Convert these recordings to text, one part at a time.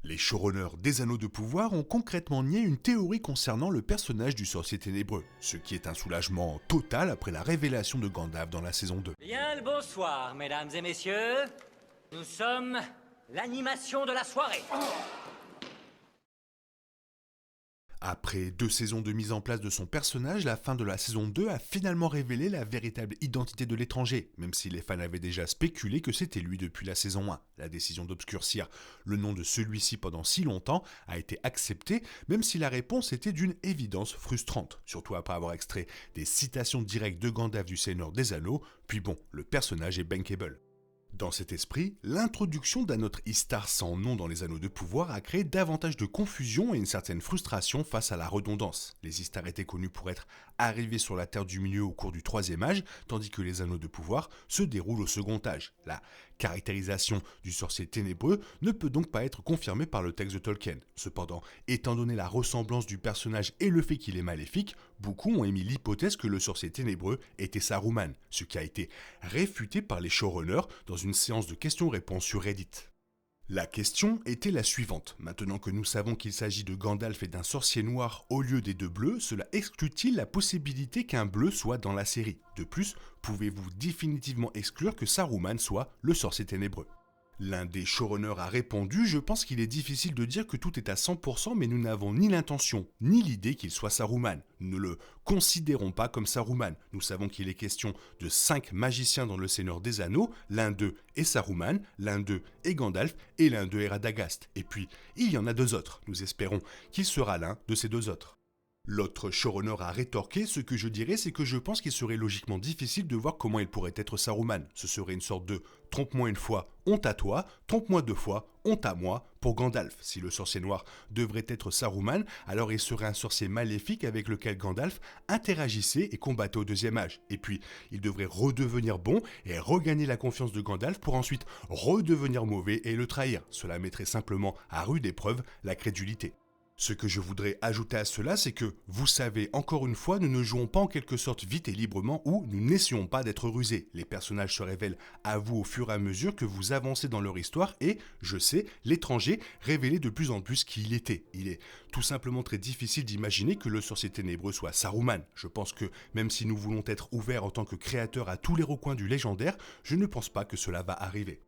Les showrunners des Anneaux de Pouvoir ont concrètement nié une théorie concernant le personnage du sorcier ténébreux, ce qui est un soulagement total après la révélation de Gandalf dans la saison 2. Bien le bonsoir, mesdames et messieurs. Nous sommes l'animation de la soirée. Après 2 saisons de mise en place de son personnage, la fin de la saison 2 a finalement révélé la véritable identité de l'étranger, même si les fans avaient déjà spéculé que c'était lui depuis la saison 1. La décision d'obscurcir le nom de celui-ci pendant si longtemps a été acceptée, même si la réponse était d'une évidence frustrante, surtout après avoir extrait des citations directes de Gandalf du Seigneur des Anneaux, puis bon, le personnage est bankable. Dans cet esprit, l'introduction d'un autre Istar sans nom dans les Anneaux de Pouvoir a créé davantage de confusion et une certaine frustration face à la redondance. Les Istar étaient connus pour être arrivés sur la Terre du Milieu au cours du Troisième Âge, tandis que les Anneaux de Pouvoir se déroulent au Second Âge. La caractérisation du sorcier ténébreux ne peut donc pas être confirmée par le texte de Tolkien. Cependant, étant donné la ressemblance du personnage et le fait qu'il est maléfique, beaucoup ont émis l'hypothèse que le sorcier ténébreux était Saruman, ce qui a été réfuté par les showrunners dans une séance de questions-réponses sur Reddit. La question était la suivante. Maintenant que nous savons qu'il s'agit de Gandalf et d'un sorcier noir au lieu des deux bleus, cela exclut-il la possibilité qu'un bleu soit dans la série? De plus, pouvez-vous définitivement exclure que Saruman soit le sorcier ténébreux? L'un des showrunners a répondu « Je pense qu'il est difficile de dire que tout est à 100%, mais nous n'avons ni l'intention, ni l'idée qu'il soit Saruman. Nous ne le considérons pas comme Saruman. Nous savons qu'il est question de 5 magiciens dans le Seigneur des Anneaux. L'un d'eux est Saruman, l'un d'eux est Gandalf, et l'un d'eux est Radagast. Et puis, il y en a 2 autres. Nous espérons qu'il sera l'un de ces 2 autres. » L'autre showrunner a rétorqué « Ce que je dirais, c'est que je pense qu'il serait logiquement difficile de voir comment il pourrait être Saruman. Ce serait une sorte de « trompe-moi une fois, honte à toi, trompe-moi 2 fois, honte à moi » pour Gandalf. Si le sorcier noir devrait être Saruman, alors il serait un sorcier maléfique avec lequel Gandalf interagissait et combattait au Deuxième Âge. Et puis, il devrait redevenir bon et regagner la confiance de Gandalf pour ensuite redevenir mauvais et le trahir. Cela mettrait simplement à rude épreuve la crédulité. Ce que je voudrais ajouter à cela, c'est que, vous savez, encore une fois, nous ne jouons pas en quelque sorte vite et librement ou nous n'essayons pas d'être rusés. Les personnages se révèlent à vous au fur et à mesure que vous avancez dans leur histoire et, je sais, l'étranger révélait de plus en plus qui il était. Il est tout simplement très difficile d'imaginer que le sorcier ténébreux soit Saruman. Je pense que, même si nous voulons être ouverts en tant que créateurs à tous les recoins du légendaire, je ne pense pas que cela va arriver.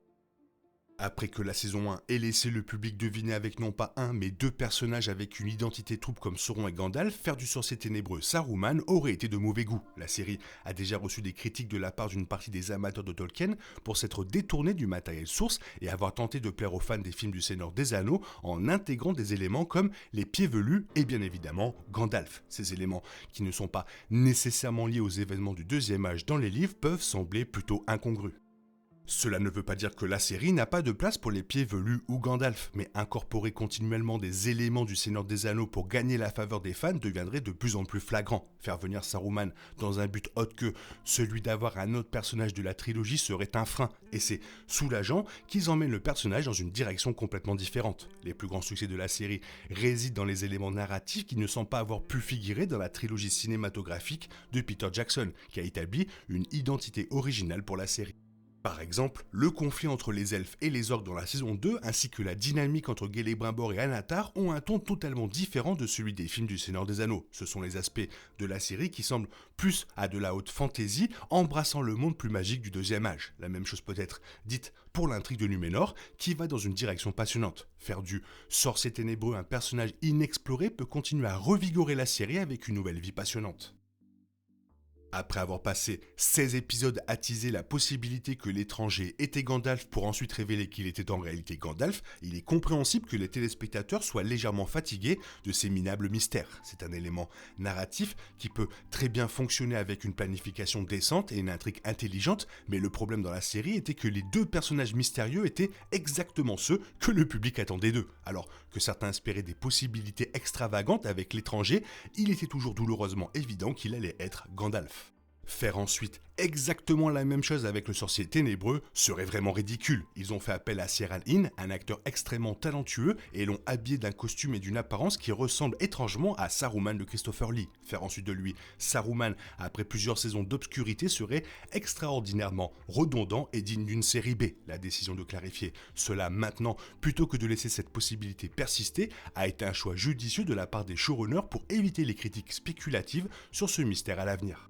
Après que la saison 1 ait laissé le public deviner avec non pas un, mais 2 personnages avec une identité trouble comme Sauron et Gandalf, faire du sorcier ténébreux Saruman aurait été de mauvais goût. La série a déjà reçu des critiques de la part d'une partie des amateurs de Tolkien pour s'être détournée du matériel source et avoir tenté de plaire aux fans des films du Seigneur des Anneaux en intégrant des éléments comme les pieds velus et bien évidemment Gandalf. Ces éléments, qui ne sont pas nécessairement liés aux événements du Deuxième Âge dans les livres, peuvent sembler plutôt incongrus. Cela ne veut pas dire que la série n'a pas de place pour les pieds velus ou Gandalf, mais incorporer continuellement des éléments du Seigneur des Anneaux pour gagner la faveur des fans deviendrait de plus en plus flagrant. Faire venir Saruman dans un but autre que celui d'avoir un autre personnage de la trilogie serait un frein, et c'est soulageant qu'ils emmènent le personnage dans une direction complètement différente. Les plus grands succès de la série résident dans les éléments narratifs qui ne semblent pas avoir pu figurer dans la trilogie cinématographique de Peter Jackson, qui a établi une identité originale pour la série. Par exemple, le conflit entre les elfes et les orques dans la saison 2, ainsi que la dynamique entre Celebrimbor et Anatar ont un ton totalement différent de celui des films du Seigneur des Anneaux. Ce sont les aspects de la série qui semblent plus à de la haute fantasy, embrassant le monde plus magique du Deuxième Âge. La même chose peut être dite pour l'intrigue de Numénor, qui va dans une direction passionnante. Faire du sorcier ténébreux un personnage inexploré peut continuer à revigorer la série avec une nouvelle vie passionnante. Après avoir passé 16 épisodes à teaser la possibilité que l'étranger était Gandalf pour ensuite révéler qu'il était en réalité Gandalf, il est compréhensible que les téléspectateurs soient légèrement fatigués de ces minables mystères. C'est un élément narratif qui peut très bien fonctionner avec une planification décente et une intrigue intelligente, mais le problème dans la série était que les 2 personnages mystérieux étaient exactement ceux que le public attendait d'eux. Alors que certains espéraient des possibilités extravagantes avec l'étranger, il était toujours douloureusement évident qu'il allait être Gandalf. Faire ensuite exactement la même chose avec le sorcier ténébreux serait vraiment ridicule. Ils ont fait appel à Ciaran Hinds, un acteur extrêmement talentueux, et l'ont habillé d'un costume et d'une apparence qui ressemblent étrangement à Saruman de Christopher Lee. Faire ensuite de lui Saruman après plusieurs saisons d'obscurité serait extraordinairement redondant et digne d'une série B. La décision de clarifier cela maintenant, plutôt que de laisser cette possibilité persister, a été un choix judicieux de la part des showrunners pour éviter les critiques spéculatives sur ce mystère à l'avenir.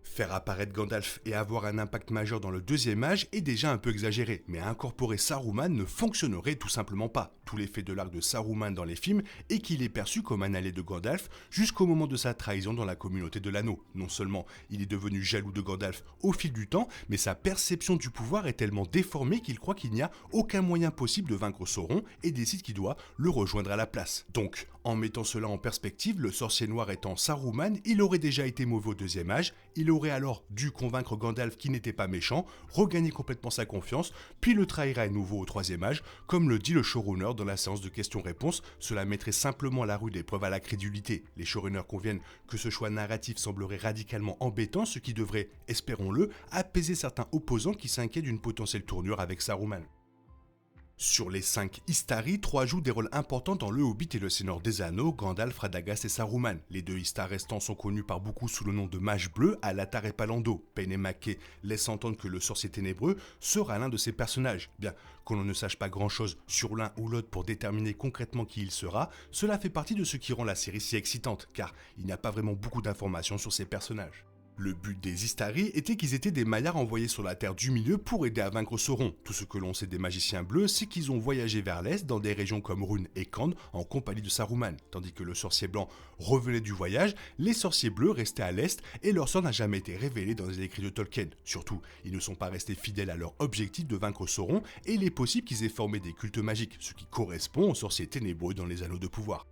Faire apparaître Gandalf et avoir un impact majeur dans le deuxième âge est déjà un peu exagéré, mais incorporer Saruman ne fonctionnerait tout simplement pas. Tout l'effet de l'arc de Saruman dans les films est qu'il est perçu comme un allié de Gandalf jusqu'au moment de sa trahison dans la communauté de l'anneau. Non seulement il est devenu jaloux de Gandalf au fil du temps, mais sa perception du pouvoir est tellement déformée qu'il croit qu'il n'y a aucun moyen possible de vaincre Sauron et décide qu'il doit le rejoindre à la place. Donc, en mettant cela en perspective, le sorcier noir étant Saruman, il aurait déjà été mauvais au deuxième âge, il aurait alors dû convaincre Gandalf qui n'était pas méchant, regagner complètement sa confiance, puis le trahir à nouveau au troisième âge, comme le dit le showrunner dans la séance de questions-réponses. Cela mettrait simplement la rude épreuve à la crédulité. Les showrunners conviennent que ce choix narratif semblerait radicalement embêtant, ce qui devrait, espérons-le, apaiser certains opposants qui s'inquiètent d'une potentielle tournure avec Saruman. Sur les 5 Istari, 3 jouent des rôles importants dans Le Hobbit et Le Seigneur des Anneaux, Gandalf, Radagast et Saruman. Les 2 Istars restants sont connus par beaucoup sous le nom de mages bleus, Alatar et Palando. Pen et Mackay laissent entendre que le sorcier ténébreux sera l'un de ces personnages. Bien qu'on ne sache pas grand chose sur l'un ou l'autre pour déterminer concrètement qui il sera, cela fait partie de ce qui rend la série si excitante, car il n'y a pas vraiment beaucoup d'informations sur ces personnages. Le but des Istari était qu'ils étaient des maillards envoyés sur la Terre du Milieu pour aider à vaincre Sauron. Tout ce que l'on sait des magiciens bleus, c'est qu'ils ont voyagé vers l'Est dans des régions comme Rune et Kand en compagnie de Saruman. Tandis que le sorcier blanc revenait du voyage, les sorciers bleus restaient à l'Est et leur sort n'a jamais été révélé dans les écrits de Tolkien. Surtout, ils ne sont pas restés fidèles à leur objectif de vaincre Sauron et il est possible qu'ils aient formé des cultes magiques, ce qui correspond aux sorciers ténébreux dans les Anneaux de pouvoir.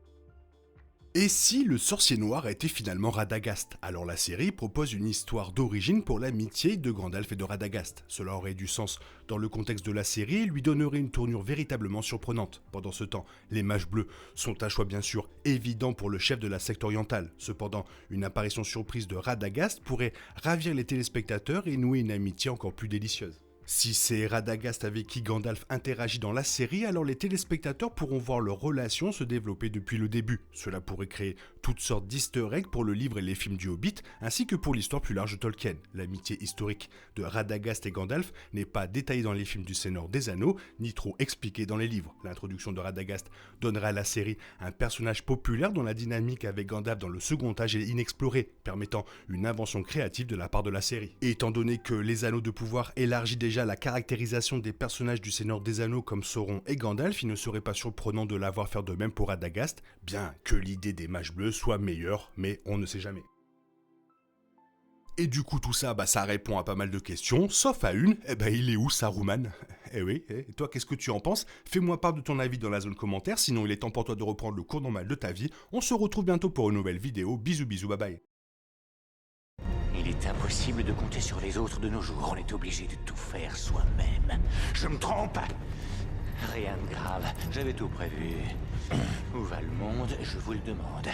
Et si le sorcier noir était finalement Radagast? Alors la série propose une histoire d'origine pour l'amitié de Gandalf et de Radagast. Cela aurait du sens dans le contexte de la série et lui donnerait une tournure véritablement surprenante. Pendant ce temps, les mages bleus sont un choix bien sûr évident pour le chef de la secte orientale. Cependant, une apparition surprise de Radagast pourrait ravir les téléspectateurs et nouer une amitié encore plus délicieuse. Si c'est Radagast avec qui Gandalf interagit dans la série, alors les téléspectateurs pourront voir leur relation se développer depuis le début. Cela pourrait créer toutes sortes d'easter eggs pour le livre et les films du Hobbit, ainsi que pour l'histoire plus large de Tolkien. L'amitié historique de Radagast et Gandalf n'est pas détaillée dans les films du Seigneur des Anneaux, ni trop expliquée dans les livres. L'introduction de Radagast donnera à la série un personnage populaire dont la dynamique avec Gandalf dans le second âge est inexplorée, permettant une invention créative de la part de la série. Et étant donné que les Anneaux de pouvoir élargit déjà la caractérisation des personnages du Seigneur des Anneaux comme Sauron et Gandalf, il ne serait pas surprenant de la voir faire de même pour Radagast, bien que l'idée des mages bleus soit meilleure, mais on ne sait jamais. Et du coup tout ça, ça répond à pas mal de questions, sauf à une, il est où Saruman? Eh oui, et toi qu'est-ce que tu en penses? Fais-moi part de ton avis dans la zone commentaire, sinon il est temps pour toi de reprendre le cours normal de ta vie. On se retrouve bientôt pour une nouvelle vidéo, bisous bisous, bye bye. Il est impossible de compter sur les autres de nos jours, on est obligé de tout faire soi-même. Je me trompe? Rien de grave, j'avais tout prévu. Où va le monde, je vous le demande.